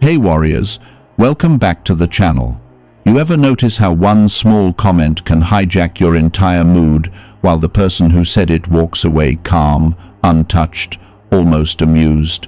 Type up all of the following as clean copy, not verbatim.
Hey warriors, welcome back to the channel. You ever notice how one small comment can hijack your entire mood while the person who said it walks away calm, untouched, almost amused?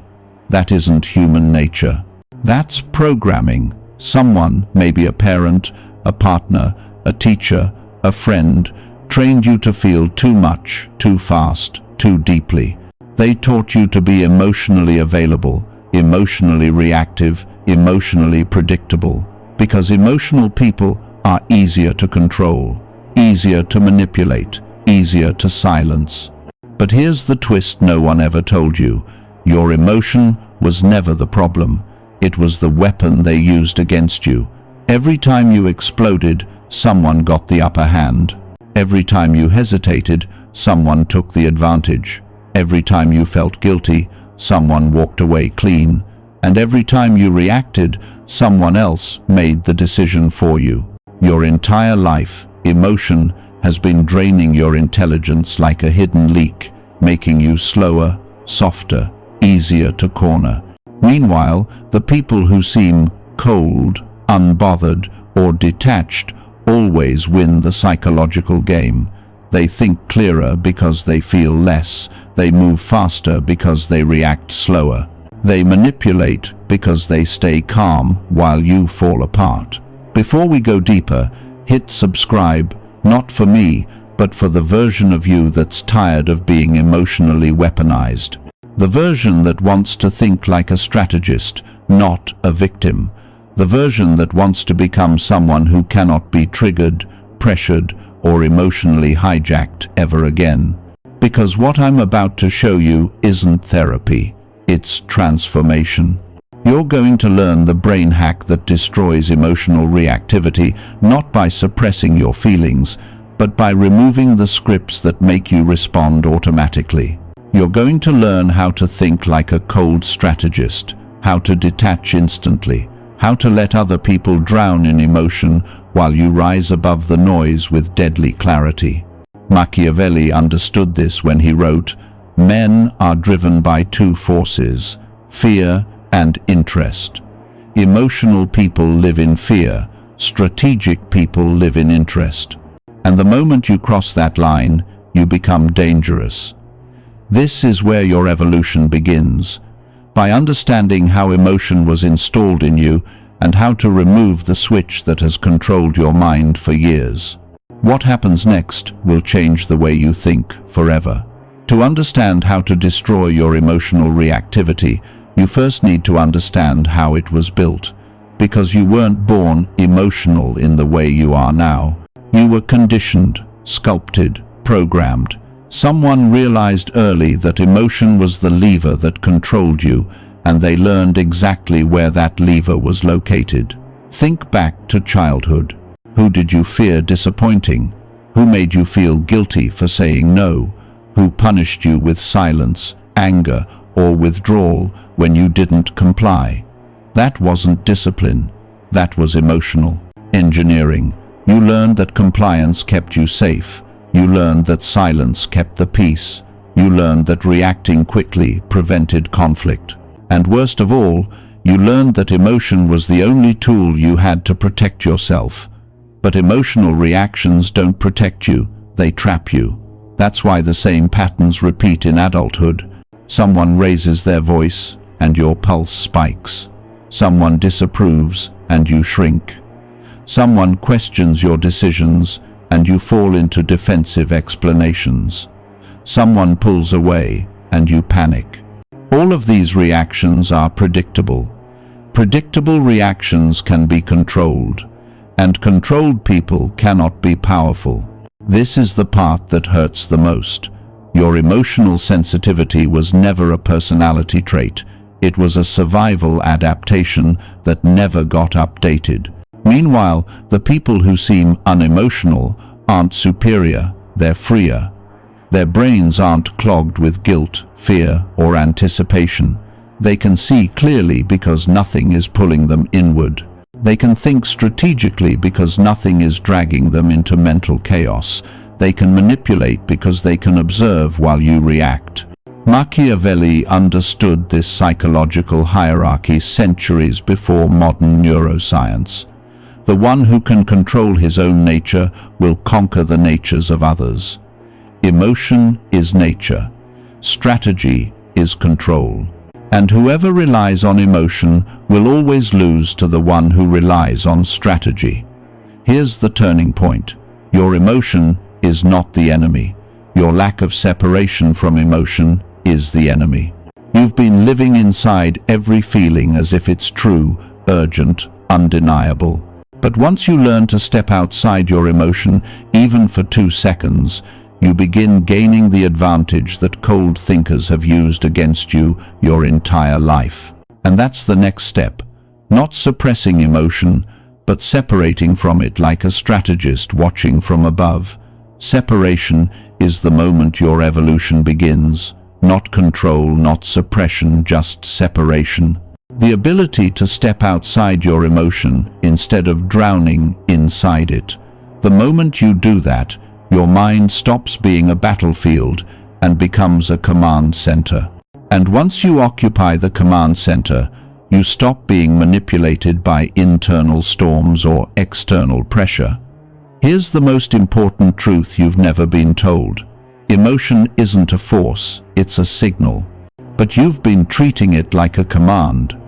That isn't human nature. That's programming. Someone, maybe a parent, a partner, a teacher, a friend, trained you to feel too much, too fast, too deeply. They taught you to be emotionally available, emotionally reactive, emotionally predictable, because emotional people are easier to control, easier to manipulate, easier to silence. But here's the twist no one ever told you. Your emotion was never the problem. It was the weapon they used against you. Every time you exploded, someone got the upper hand. Every time you hesitated, someone took the advantage. Every time you felt guilty, someone walked away clean. And every time you reacted, someone else made the decision for you. Your entire life, emotion has been draining your intelligence like a hidden leak, making you slower, softer, easier to corner. Meanwhile, the people who seem cold, unbothered, or detached always win the psychological game. They think clearer because they feel less. They move faster because they react slower. They manipulate because they stay calm while you fall apart. Before we go deeper, hit subscribe, not for me, but for the version of you that's tired of being emotionally weaponized. The version that wants to think like a strategist, not a victim. The version that wants to become someone who cannot be triggered, pressured, or emotionally hijacked ever again. Because what I'm about to show you isn't therapy, it's transformation. You're going to learn the brain hack that destroys emotional reactivity, not by suppressing your feelings, but by removing the scripts that make you respond automatically. You're going to learn how to think like a cold strategist, how to detach instantly, how to let other people drown in emotion while you rise above the noise with deadly clarity. Machiavelli understood this when he wrote, "Men are driven by two forces, fear and interest. Emotional people live in fear, strategic people live in interest. And the moment you cross that line, you become dangerous." This is where your evolution begins, by understanding how emotion was installed in you and how to remove the switch that has controlled your mind for years. What happens next will change the way you think forever. To understand how to destroy your emotional reactivity, you first need to understand how it was built, because you weren't born emotional in the way you are now. You were conditioned, sculpted, programmed. Someone realized early that emotion was the lever that controlled you, and they learned exactly where that lever was located. Think back to childhood. Who did you fear disappointing? Who made you feel guilty for saying no? Who punished you with silence, anger, or withdrawal when you didn't comply? That wasn't discipline. That was emotional engineering. You learned that compliance kept you safe. You learned that silence kept the peace. You learned that reacting quickly prevented conflict. And worst of all, you learned that emotion was the only tool you had to protect yourself. But emotional reactions don't protect you, they trap you. That's why the same patterns repeat in adulthood. Someone raises their voice, and your pulse spikes. Someone disapproves, and you shrink. Someone questions your decisions, and you fall into defensive explanations. Someone pulls away, and you panic. All of these reactions are predictable. Predictable reactions can be controlled, and controlled people cannot be powerful. This is the part that hurts the most. Your emotional sensitivity was never a personality trait. It was a survival adaptation that never got updated. Meanwhile, the people who seem unemotional aren't superior, they're freer. Their brains aren't clogged with guilt, fear, or anticipation. They can see clearly because nothing is pulling them inward. They can think strategically because nothing is dragging them into mental chaos. They can manipulate because they can observe while you react. Machiavelli understood this psychological hierarchy centuries before modern neuroscience. The one who can control his own nature will conquer the natures of others. Emotion is nature. Strategy is control. And whoever relies on emotion will always lose to the one who relies on strategy. Here's the turning point. Your emotion is not the enemy. Your lack of separation from emotion is the enemy. You've been living inside every feeling as if it's true, urgent, undeniable. But once you learn to step outside your emotion, even for 2 seconds, you begin gaining the advantage that cold thinkers have used against you your entire life. And that's the next step. Not suppressing emotion, but separating from it like a strategist watching from above. Separation is the moment your evolution begins. Not control, not suppression, just separation. The ability to step outside your emotion instead of drowning inside it. The moment you do that, your mind stops being a battlefield and becomes a command center. And once you occupy the command center, you stop being manipulated by internal storms or external pressure. Here's the most important truth you've never been told. Emotion isn't a force, it's a signal. But you've been treating it like a command.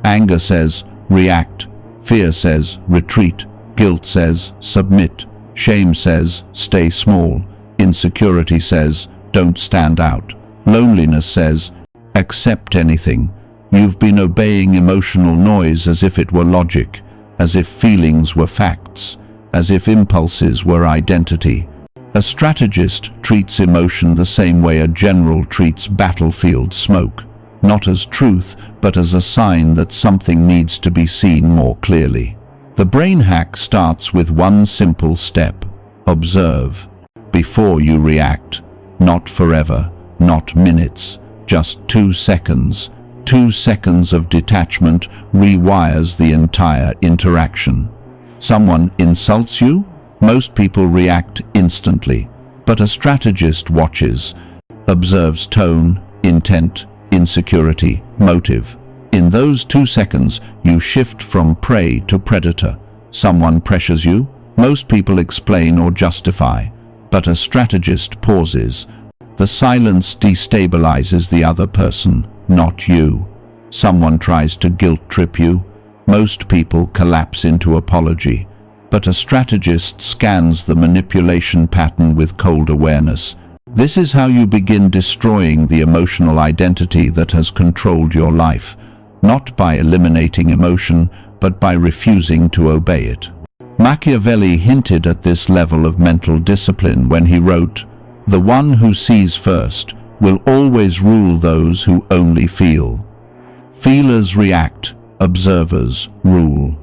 Anger says, react. Fear says, retreat. Guilt says, submit. Shame says, stay small. Insecurity says, don't stand out. Loneliness says, accept anything. You've been obeying emotional noise as if it were logic, as if feelings were facts, as if impulses were identity. A strategist treats emotion the same way a general treats battlefield smoke. Not as truth, but as a sign that something needs to be seen more clearly. The brain hack starts with one simple step. Observe. Before you react. Not forever, not minutes, just 2 seconds. 2 seconds of detachment rewires the entire interaction. Someone insults you? Most people react instantly. But a strategist watches, observes tone, intent, insecurity, motive. In those 2 seconds, you shift from prey to predator. Someone pressures you. Most people explain or justify. But a strategist pauses. The silence destabilizes the other person, not you. Someone tries to guilt trip you. Most people collapse into apology. But a strategist scans the manipulation pattern with cold awareness. This is how you begin destroying the emotional identity that has controlled your life, not by eliminating emotion, but by refusing to obey it. Machiavelli hinted at this level of mental discipline when he wrote, "The one who sees first will always rule those who only feel. Feelers react, observers rule."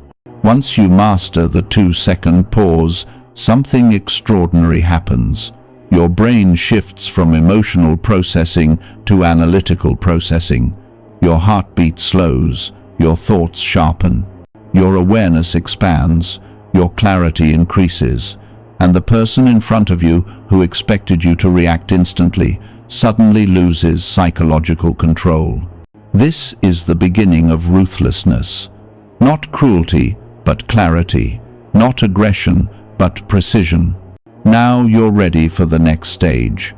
Once you master the 2-second pause, something extraordinary happens. Your brain shifts from emotional processing to analytical processing. Your heartbeat slows, your thoughts sharpen, your awareness expands, your clarity increases, and the person in front of you who expected you to react instantly suddenly loses psychological control. This is the beginning of ruthlessness. Not cruelty, but clarity. Not aggression, but precision. Now you're ready for the next stage.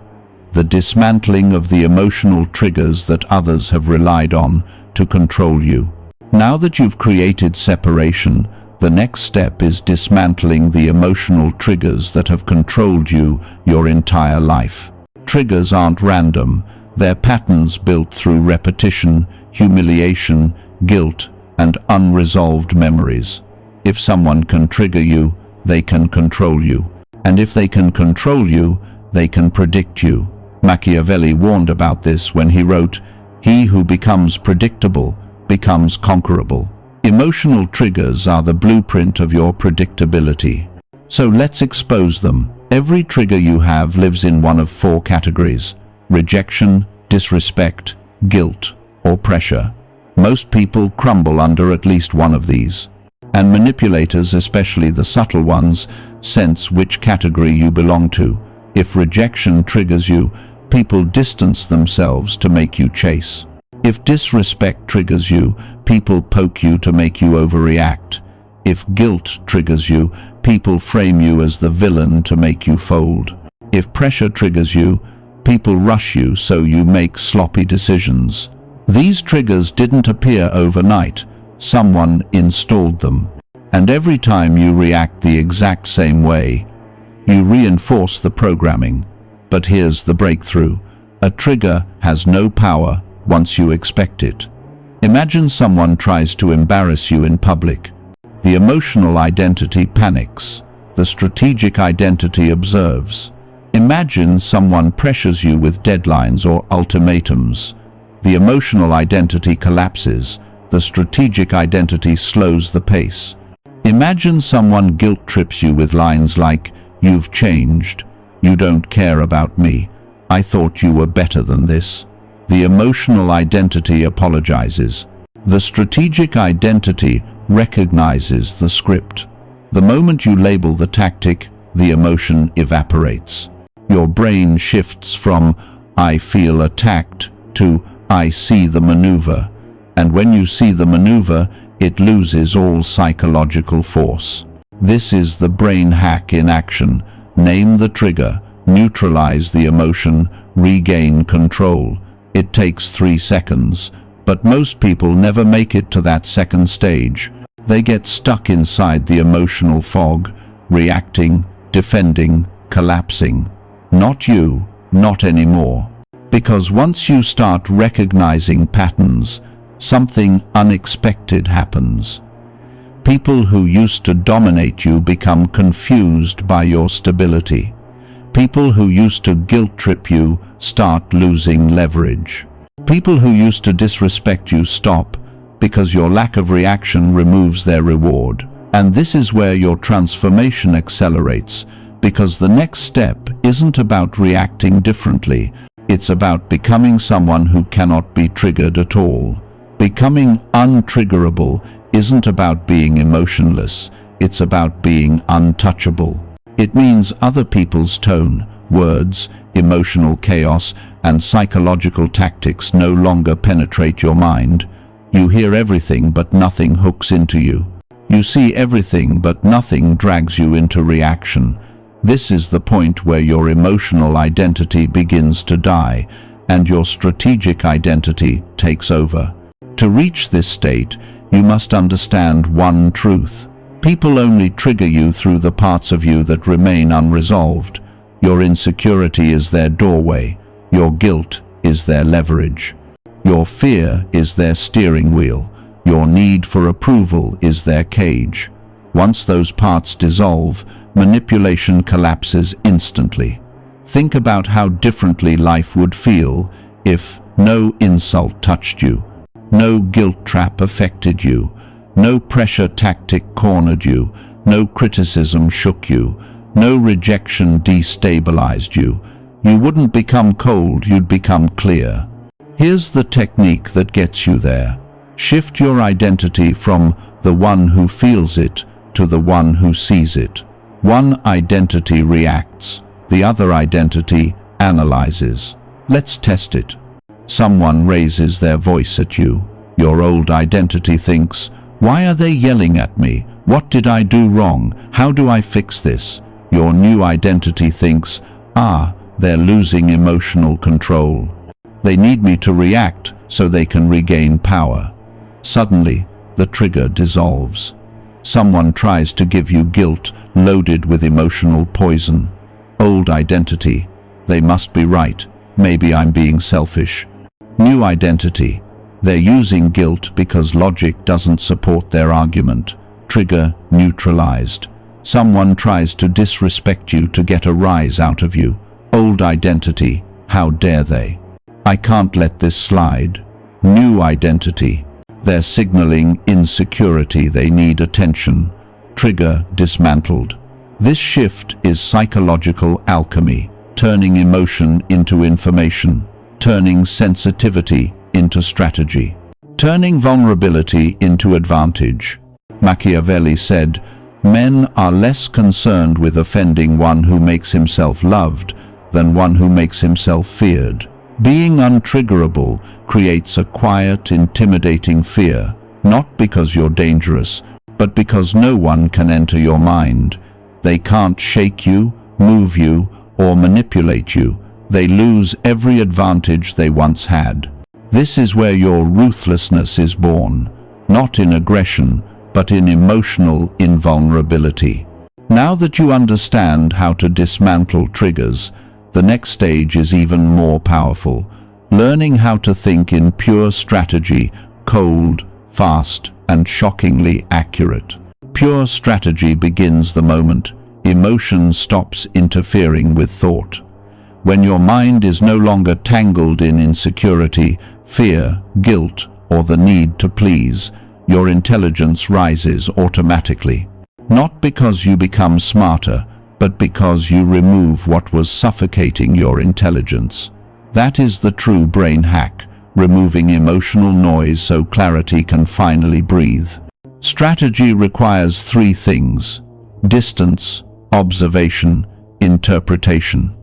The dismantling of the emotional triggers that others have relied on to control you. Now that you've created separation, the next step is dismantling the emotional triggers that have controlled you your entire life. Triggers aren't random. They're patterns built through repetition, humiliation, guilt, and unresolved memories. If someone can trigger you, they can control you. And if they can control you, they can predict you. Machiavelli warned about this when he wrote, "He who becomes predictable becomes conquerable." Emotional triggers are the blueprint of your predictability. So let's expose them. Every trigger you have lives in one of 4 categories: rejection, disrespect, guilt, or pressure. Most people crumble under at least one of these. And manipulators, especially the subtle ones, sense which category you belong to. If rejection triggers you, people distance themselves to make you chase. If disrespect triggers you, people poke you to make you overreact. If guilt triggers you, people frame you as the villain to make you fold. If pressure triggers you, people rush you so you make sloppy decisions. These triggers didn't appear overnight. Someone installed them. And every time you react the exact same way, you reinforce the programming. But here's the breakthrough. A trigger has no power once you expect it. Imagine someone tries to embarrass you in public. The emotional identity panics. The strategic identity observes. Imagine someone pressures you with deadlines or ultimatums. The emotional identity collapses. The strategic identity slows the pace. Imagine someone guilt trips you with lines like, "You've changed. You don't care about me. I thought you were better than this." The emotional identity apologizes. The strategic identity recognizes the script. The moment you label the tactic, the emotion evaporates. Your brain shifts from "I feel attacked" to "I see the maneuver." And when you see the maneuver, it loses all psychological force. This is the brain hack in action. Name the trigger, neutralize the emotion, regain control. It takes 3 seconds, but most people never make it to that second stage. They get stuck inside the emotional fog, reacting, defending, collapsing. Not you, not anymore. Because once you start recognizing patterns, something unexpected happens. People who used to dominate you become confused by your stability. People who used to guilt trip you start losing leverage. People who used to disrespect you stop, because your lack of reaction removes their reward. And this is where your transformation accelerates, because the next step isn't about reacting differently. It's about becoming someone who cannot be triggered at all. Becoming untriggerable isn't about being emotionless, it's about being untouchable. It means other people's tone, words, emotional chaos, and psychological tactics no longer penetrate your mind. You hear everything but nothing hooks into you. You see everything but nothing drags you into reaction. This is the point where your emotional identity begins to die, and your strategic identity takes over. To reach this state, you must understand one truth. People only trigger you through the parts of you that remain unresolved. Your insecurity is their doorway. Your guilt is their leverage. Your fear is their steering wheel. Your need for approval is their cage. Once those parts dissolve, manipulation collapses instantly. Think about how differently life would feel if no insult touched you. No guilt trap affected you. No pressure tactic cornered you. No criticism shook you. No rejection destabilized you. You wouldn't become cold, you'd become clear. Here's the technique that gets you there. Shift your identity from the one who feels it to the one who sees it. One identity reacts. The other identity analyzes. Let's test it. Someone raises their voice at you. Your old identity thinks, "Why are they yelling at me? What did I do wrong? How do I fix this?" Your new identity thinks, "They're losing emotional control. They need me to react so they can regain power." Suddenly, the trigger dissolves. Someone tries to give you guilt loaded with emotional poison. Old identity, "They must be right. Maybe I'm being selfish." New identity, "They're using guilt because logic doesn't support their argument." Trigger neutralized. Someone tries to disrespect you to get a rise out of you. Old identity, "How dare they? I can't let this slide." New identity, "They're signaling insecurity, they need attention." Trigger dismantled. This shift is psychological alchemy, turning emotion into information, turning sensitivity into strategy, turning vulnerability into advantage. Machiavelli said, "Men are less concerned with offending one who makes himself loved than one who makes himself feared. Being untriggerable creates a quiet, intimidating fear, not because you're dangerous, but because no one can enter your mind. They can't shake you, move you, or manipulate you. They lose every advantage they once had. This is where your ruthlessness is born, not in aggression, but in emotional invulnerability. Now that you understand how to dismantle triggers, the next stage is even more powerful, learning how to think in pure strategy, cold, fast, and shockingly accurate. Pure strategy begins the moment emotion stops interfering with thought. When your mind is no longer tangled in insecurity, fear, guilt, or the need to please, your intelligence rises automatically. Not because you become smarter, but because you remove what was suffocating your intelligence. That is the true brain hack, removing emotional noise so clarity can finally breathe. Strategy requires three things: distance, observation, interpretation.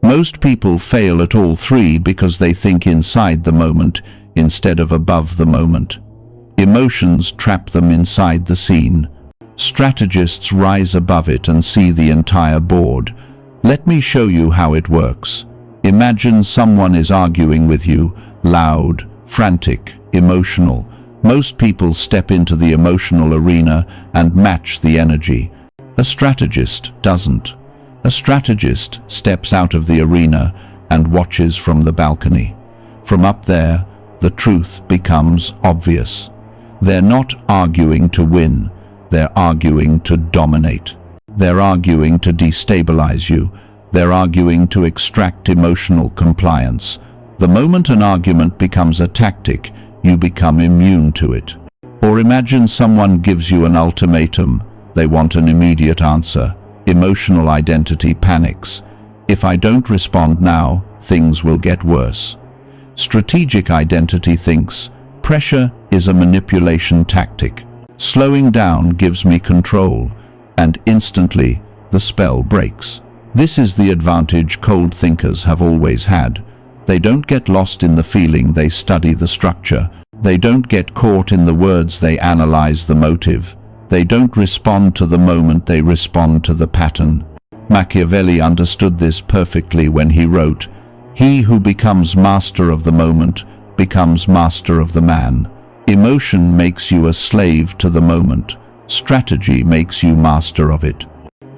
Most people fail at all three because they think inside the moment instead of above the moment. Emotions trap them inside the scene. Strategists rise above it and see the entire board. Let me show you how it works. Imagine someone is arguing with you, loud, frantic, emotional. Most people step into the emotional arena and match the energy. A strategist doesn't. A strategist steps out of the arena and watches from the balcony. From up there, the truth becomes obvious. They're not arguing to win. They're arguing to dominate. They're arguing to destabilize you. They're arguing to extract emotional compliance. The moment an argument becomes a tactic, you become immune to it. Or imagine someone gives you an ultimatum. They want an immediate answer. Emotional identity panics. If I don't respond now, things will get worse. Strategic identity thinks, pressure is a manipulation tactic. Slowing down gives me control, and instantly the spell breaks. This is the advantage cold thinkers have always had. They don't get lost in the feeling, they study the structure. They don't get caught in the words, they analyze the motive. They don't respond to the moment, they respond to the pattern. Machiavelli understood this perfectly when he wrote, "He who becomes master of the moment becomes master of the man." Emotion makes you a slave to the moment. Strategy makes you master of it.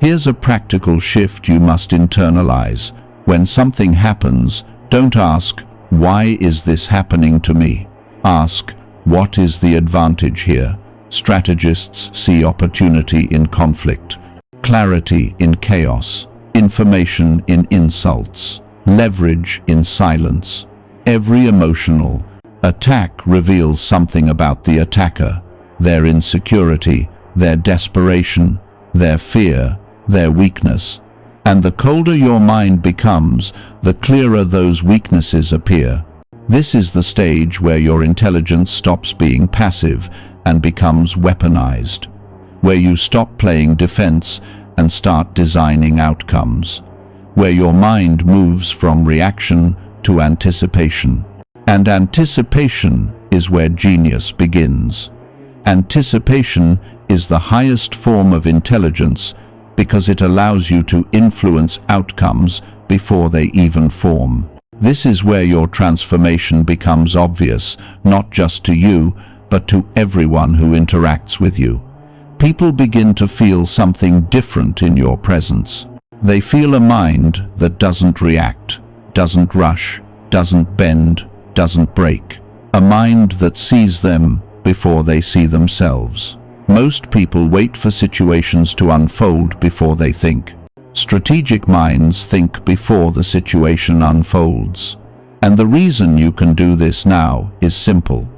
Here's a practical shift you must internalize. When something happens, don't ask, "Why is this happening to me?" Ask, "What is the advantage here?" Strategists see opportunity in conflict, clarity in chaos, information in insults, leverage in silence. Every emotional attack reveals something about the attacker, their insecurity, their desperation, their fear, their weakness. And the colder your mind becomes, the clearer those weaknesses appear. This is the stage where your intelligence stops being passive and becomes weaponized, where you stop playing defense and start designing outcomes, where your mind moves from reaction to anticipation. And anticipation is where genius begins. Anticipation is the highest form of intelligence because it allows you to influence outcomes before they even form. This is where your transformation becomes obvious, not just to you, but to everyone who interacts with you. People begin to feel something different in your presence. They feel a mind that doesn't react, doesn't rush, doesn't bend, doesn't break. A mind that sees them before they see themselves. Most people wait for situations to unfold before they think. Strategic minds think before the situation unfolds. And the reason you can do this now is simple.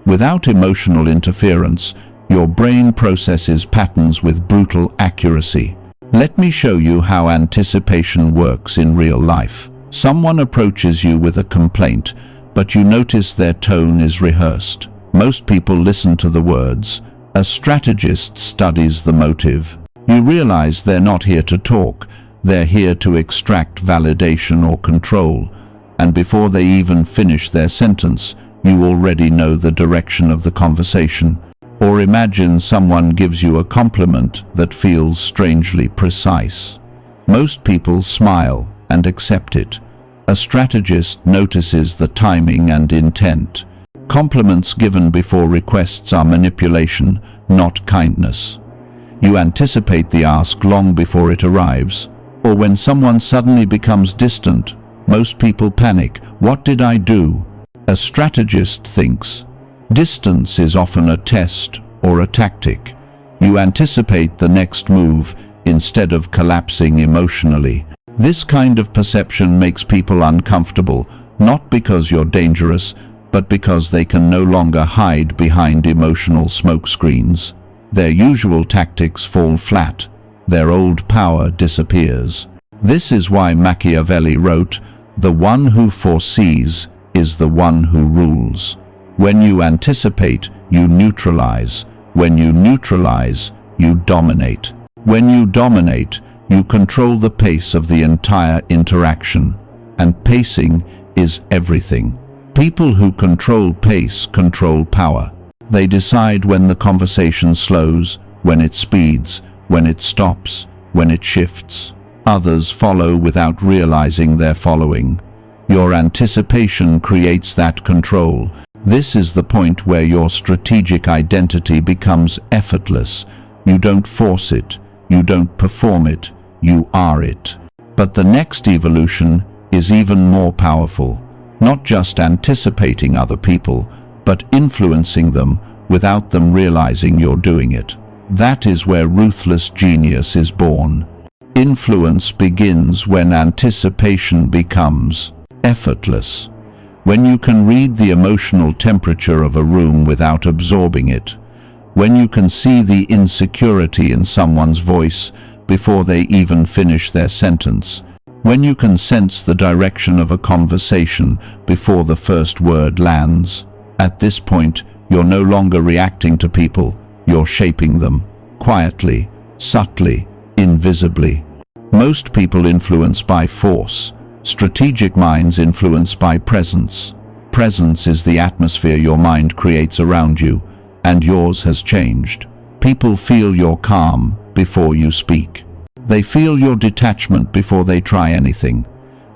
Without emotional interference, your brain processes patterns with brutal accuracy. Let me show you how anticipation works in real life. Someone approaches you with a complaint, but you notice their tone is rehearsed. Most people listen to the words. A strategist studies the motive. You realize they're not here to talk. They're here to extract validation or control, and before they even finish their sentence, you already know the direction of the conversation. Or imagine someone gives you a compliment that feels strangely precise. Most people smile and accept it. A strategist notices the timing and intent. Compliments given before requests are manipulation, not kindness. You anticipate the ask long before it arrives. Or when someone suddenly becomes distant, most people panic. What did I do? A strategist thinks. Distance is often a test or a tactic. You anticipate the next move instead of collapsing emotionally. This kind of perception makes people uncomfortable, not because you're dangerous, but because they can no longer hide behind emotional smokescreens. Their usual tactics fall flat. Their old power disappears. This is why Machiavelli wrote, "The one who foresees is the one who rules." When you anticipate, you neutralize. When you neutralize, you dominate. When you dominate, you control the pace of the entire interaction. And pacing is everything. People who control pace control power. They decide when the conversation slows, when it speeds, when it stops, when it shifts. Others follow without realizing they're following. Your anticipation creates that control. This is the point where your strategic identity becomes effortless. You don't force it. You don't perform it. You are it. But the next evolution is even more powerful. Not just anticipating other people, but influencing them without them realizing you're doing it. That is where ruthless genius is born. Influence begins when anticipation becomes effortless. When you can read the emotional temperature of a room without absorbing it. When you can see the insecurity in someone's voice before they even finish their sentence. When you can sense the direction of a conversation before the first word lands. At this point, you're no longer reacting to people, you're shaping them. Quietly, subtly, invisibly. Most people influence by force. Strategic minds influence by presence. Presence is the atmosphere your mind creates around you, and yours has changed. People feel your calm before you speak. They feel your detachment before they try anything.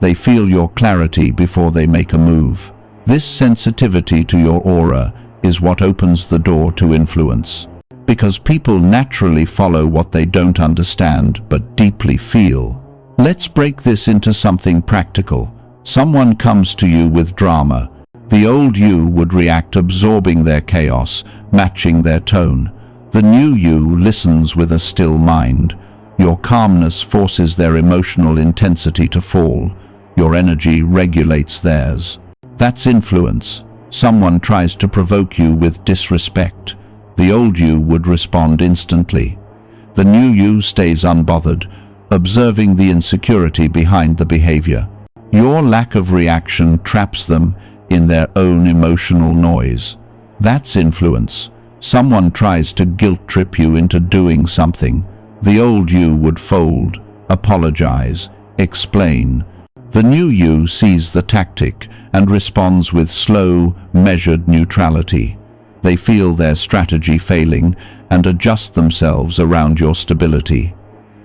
They feel your clarity before they make a move. This sensitivity to your aura is what opens the door to influence. Because people naturally follow what they don't understand but deeply feel. Let's break this into something practical. Someone comes to you with drama. The old you would react, absorbing their chaos, matching their tone. The new you listens with a still mind. Your calmness forces their emotional intensity to fall. Your energy regulates theirs. That's influence. Someone tries to provoke you with disrespect. The old you would respond instantly. The new you stays unbothered, observing the insecurity behind the behavior. Your lack of reaction traps them in their own emotional noise. That's influence. Someone tries to guilt trip you into doing something. The old you would fold, apologize, explain. The new you sees the tactic and responds with slow, measured neutrality. They feel their strategy failing and adjust themselves around your stability.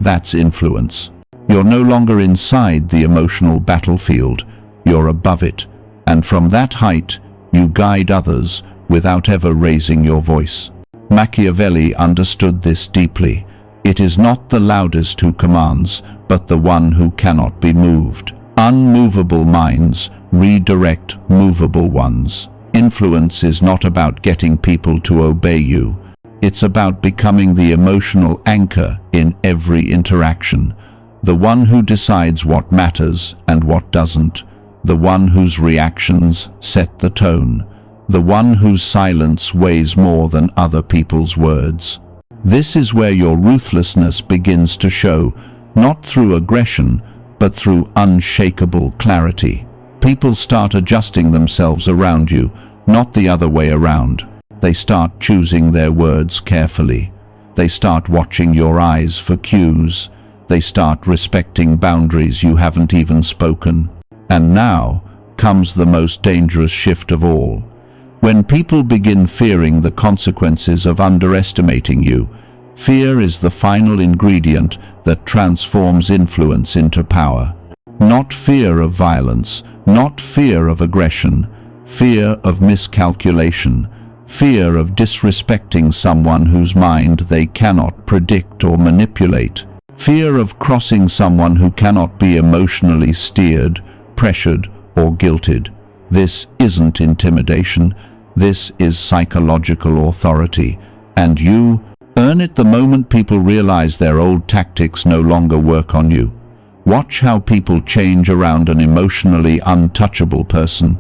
That's influence. You're no longer inside the emotional battlefield, you're above it, and from that height, you guide others without ever raising your voice. Machiavelli understood this deeply. It is not the loudest who commands, but the one who cannot be moved. Unmovable minds redirect movable ones. Influence is not about getting people to obey you. It's about becoming the emotional anchor in every interaction. The one who decides what matters and what doesn't. The one whose reactions set the tone. The one whose silence weighs more than other people's words. This is where your ruthlessness begins to show, not through aggression, but through unshakable clarity. People start adjusting themselves around you, not the other way around. They start choosing their words carefully. They start watching your eyes for cues. They start respecting boundaries you haven't even spoken. And now comes the most dangerous shift of all. When people begin fearing the consequences of underestimating you, fear is the final ingredient that transforms influence into power. Not fear of violence, not fear of aggression, fear of miscalculation, fear of disrespecting someone whose mind they cannot predict or manipulate, fear of crossing someone who cannot be emotionally steered, pressured, or guilted. This isn't intimidation, this is psychological authority, and you earn it the moment people realize their old tactics no longer work on you. Watch how people change around an emotionally untouchable person.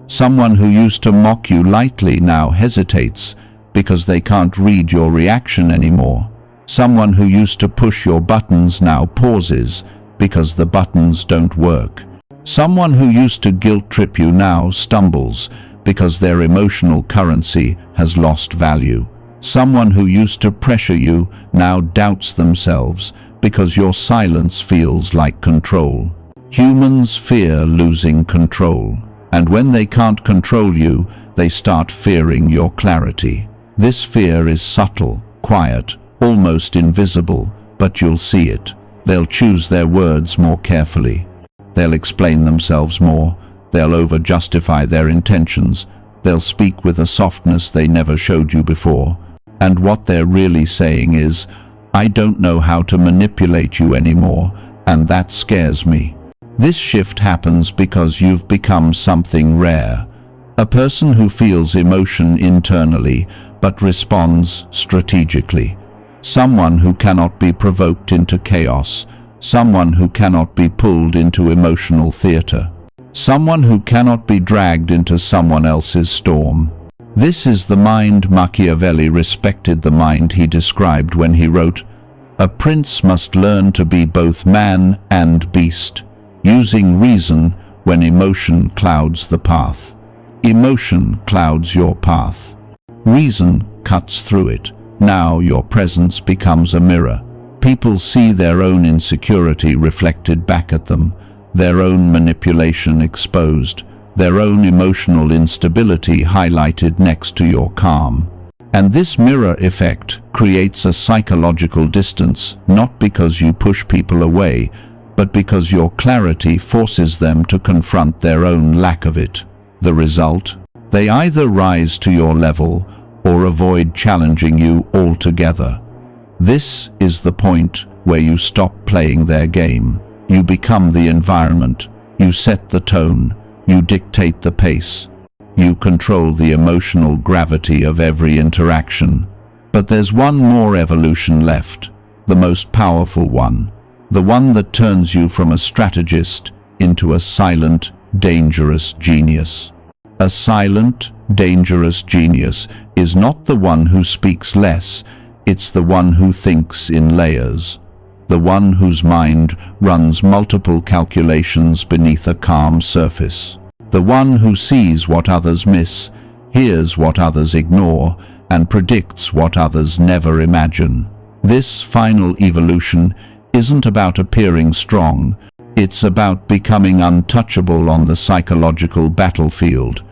Someone who used to mock you lightly now hesitates because they can't read your reaction anymore. Someone who used to push your buttons now pauses because the buttons don't work. Someone who used to guilt trip you now stumbles because their emotional currency has lost value. Someone who used to pressure you now doubts themselves because your silence feels like control. Humans fear losing control, and when they can't control you, they start fearing your clarity. This fear is subtle, quiet, almost invisible, but you'll see it. They'll choose their words more carefully. They'll explain themselves more. They'll over-justify their intentions. They'll speak with a softness they never showed you before. And what they're really saying is, I don't know how to manipulate you anymore, and that scares me. This shift happens because you've become something rare. A person who feels emotion internally, but responds strategically. Someone who cannot be provoked into chaos. Someone who cannot be pulled into emotional theater. Someone who cannot be dragged into someone else's storm. This is the mind Machiavelli respected, the mind he described when he wrote, "A prince must learn to be both man and beast, using reason when emotion clouds the path." Emotion clouds your path. Reason cuts through it. Now your presence becomes a mirror. People see their own insecurity reflected back at them, their own manipulation exposed, their own emotional instability highlighted next to your calm. And this mirror effect creates a psychological distance, not because you push people away, but because your clarity forces them to confront their own lack of it. The result? They either rise to your level or avoid challenging you altogether. This is the point where you stop playing their game. You become the environment. You set the tone. You dictate the pace. You control the emotional gravity of every interaction. But there's one more evolution left, the most powerful one, the one that turns you from a strategist into a silent, dangerous genius. A silent, dangerous genius is not the one who speaks less, it's the one who thinks in layers. The one whose mind runs multiple calculations beneath a calm surface. The one who sees what others miss, hears what others ignore, and predicts what others never imagine. This final evolution isn't about appearing strong, it's about becoming untouchable on the psychological battlefield.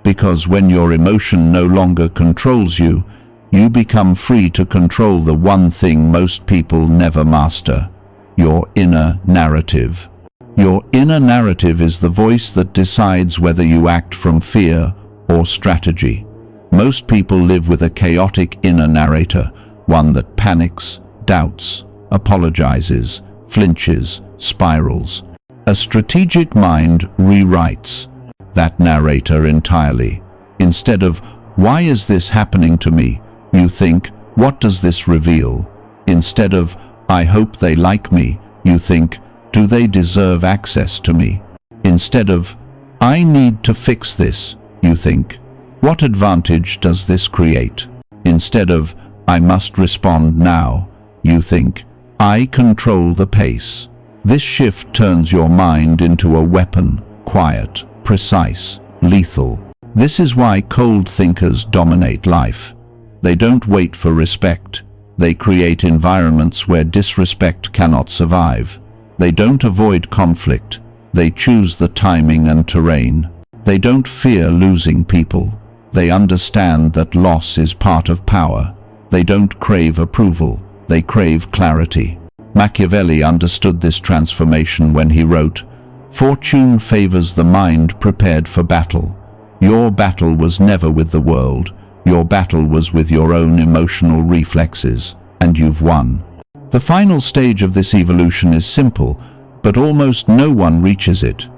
Because when your emotion no longer controls you, you become free to control the one thing most people never master, your inner narrative. Your inner narrative is the voice that decides whether you act from fear or strategy. Most people live with a chaotic inner narrator, one that panics, doubts, apologizes, flinches, spirals. A strategic mind rewrites that narrator entirely. Instead of, "Why is this happening to me?" you think, "What does this reveal?" Instead of, "I hope they like me," you think, "Do they deserve access to me?" Instead of, "I need to fix this," you think, "What advantage does this create?" Instead of, "I must respond now," you think, "I control the pace." This shift turns your mind into a weapon, quiet, precise, lethal. This is why cold thinkers dominate life. They don't wait for respect. They create environments where disrespect cannot survive. They don't avoid conflict. They choose the timing and terrain. They don't fear losing people. They understand that loss is part of power. They don't crave approval. They crave clarity. Machiavelli understood this transformation when he wrote, "Fortune favors the mind prepared for battle. Your battle was never with the world. Your battle was with your own emotional reflexes, and you've won." The final stage of this evolution is simple, but almost no one reaches it.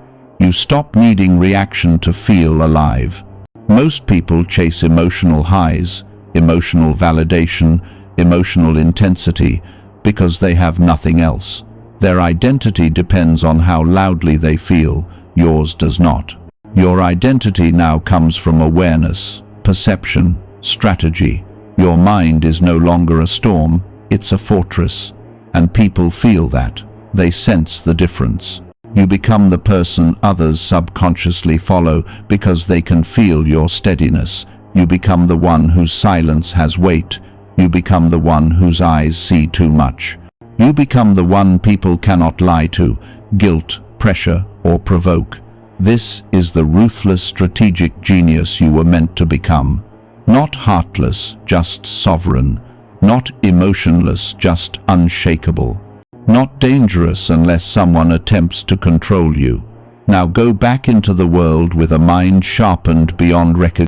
You stop needing reaction to feel alive. Most people chase emotional highs, emotional validation, emotional intensity, because they have nothing else. Their identity depends on how loudly they feel. Yours does not. Your identity now comes from awareness, perception, strategy. Your mind is no longer a storm, it's a fortress. And people feel that. They sense the difference. You become the person others subconsciously follow because they can feel your steadiness. You become the one whose silence has weight. You become the one whose eyes see too much. You become the one people cannot lie to, guilt, pressure, or provoke. This is the ruthless strategic genius you were meant to become. Not heartless, just sovereign. Not emotionless, just unshakable. Not dangerous unless someone attempts to control you. Now go back into the world with a mind sharpened beyond recognition.